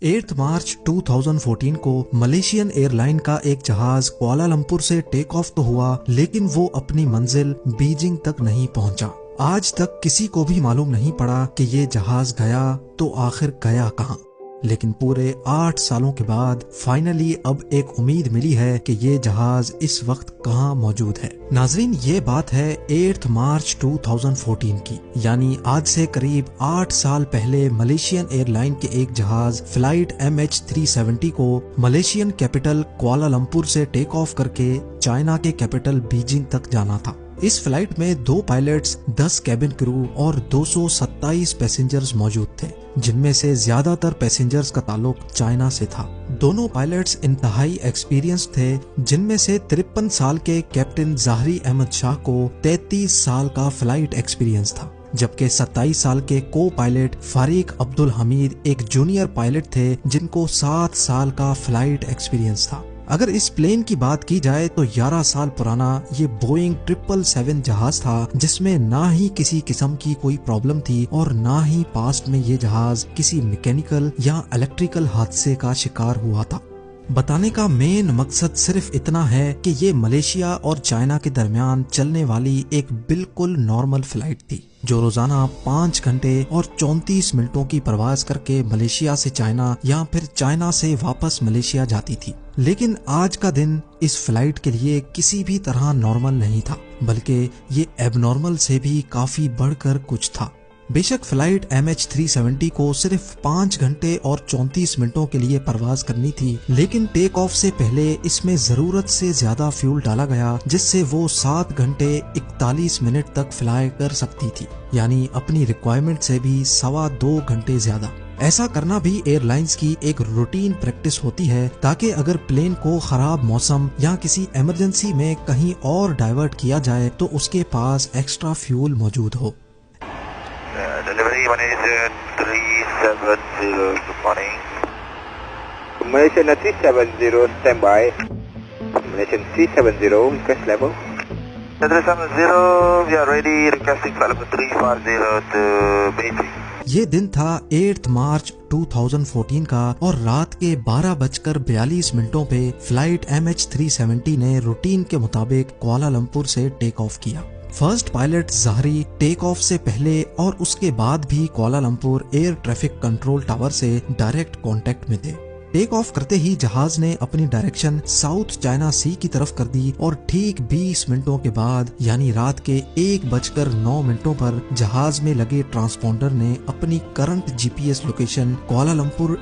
8 मार्च 2014 को Malaysian airline का एक जहाज कुआलालंपुर से टेक ऑफ तो हुआ, लेकिन वो अपनी मंजिल बीजिंग तक नहीं पहुंचा। आज तक किसी को भी मालूम नहीं पड़ा कि ये जहाज गया तो आखिर गया कहां। लेकिन पूरे 8 सालों के बाद फाइनली अब एक उम्मीद मिली है कि ये जहाज इस वक्त कहां मौजूद है। नाजरीन, ये बात है 8 मार्च 2014 की, यानी आज से करीब 8 साल पहले मलेशियन एयरलाइन के एक जहाज फ्लाइट MH370 को मलेशियन कैपिटल कुआलालंपुर से टेक ऑफ करके चाइना के कैपिटल बीजिंग तक जाना था। इस फ्लाइट में 2 पायलट्स, 10 कैबिन क्रू और 227 पैसेंजर्स मौजूद थे, जिनमें से ज्यादातर पैसेंजर्स का ताल्लुक चाइना से था। दोनों पायलट्स इंतहाई एक्सपीरियंस थे, जिनमें से 53 साल के कैप्टन ज़ाहरी अहमद शाह को 33 साल का फ्लाइट एक्सपीरियंस था, जबकि 27 साल के को पायलट फारिक अब्दुल हमीद एक जूनियर पायलट थे, जिनको 7 साल का फ्लाइट एक्सपीरियंस था। अगर इस प्लेन की बात की जाए तो 11 साल पुराना ये बोइंग 777 जहाज था, जिसमें ना ही किसी किस्म की कोई प्रॉब्लम थी और ना ही पास्ट में ये जहाज किसी मैकेनिकल या इलेक्ट्रिकल हादसे का शिकार हुआ था। बताने का मेन मकसद सिर्फ इतना है कि ये मलेशिया और चाइना के दरमियान चलने वाली एक बिल्कुल नॉर्मल फ्लाइट थी, जो रोजाना 5 घंटे और 34 मिनटों की प्रवास करके मलेशिया से चाइना या फिर चाइना से वापस मलेशिया जाती थी। लेकिन आज का दिन इस फ्लाइट के लिए किसी भी तरह नॉर्मल नहीं था, बल्कि ये एबनॉर्मल से भी काफी बढ़कर कुछ था। बेशक फ्लाइट MH370 को सिर्फ 5 घंटे और 34 मिनटों के लिए परवाज करनी थी, लेकिन टेक ऑफ से पहले इसमें जरूरत से ज्यादा फ्यूल डाला गया, जिससे वो 7 घंटे 41 मिनट तक फ्लाई कर सकती थी, यानी अपनी रिक्वायरमेंट से भी 2.25 घंटे ज्यादा। ऐसा करना भी एयरलाइंस की एक रूटीन प्रैक्टिस होती है, ताकि अगर प्लेन को खराब मौसम या किसी इमरजेंसी में कहीं और डाइवर्ट किया जाए तो उसके पास एक्स्ट्रा फ्यूल मौजूद हो। Delivery Malaysia 370, good morning. Malaysian 370, standby. Malaysian 370, request level. 370, we are ready, requesting flight level 340 to Beijing. ये दिन था 8 मार्च 2014 का और रात के 12:42 पे फ्लाइट MH370 ने रूटीन के मुताबिक कुआलालंपुर से टेक ऑफ किया। फर्स्ट पायलट ज़ाहरी टेक ऑफ से पहले और उसके बाद भी Kuala Lumpur air traffic control tower से डायरेक्ट कांटेक्ट में थे। टेक ऑफ करते ही जहाज ने अपनी डायरेक्शन साउथ चाइना सी की तरफ कर दी और ठीक 20 मिनटों के बाद, यानी रात के 1:09 पर जहाज में लगे ट्रांसपोंडर ने अपनी करंट GPS लोकेशन कुआलालंपुर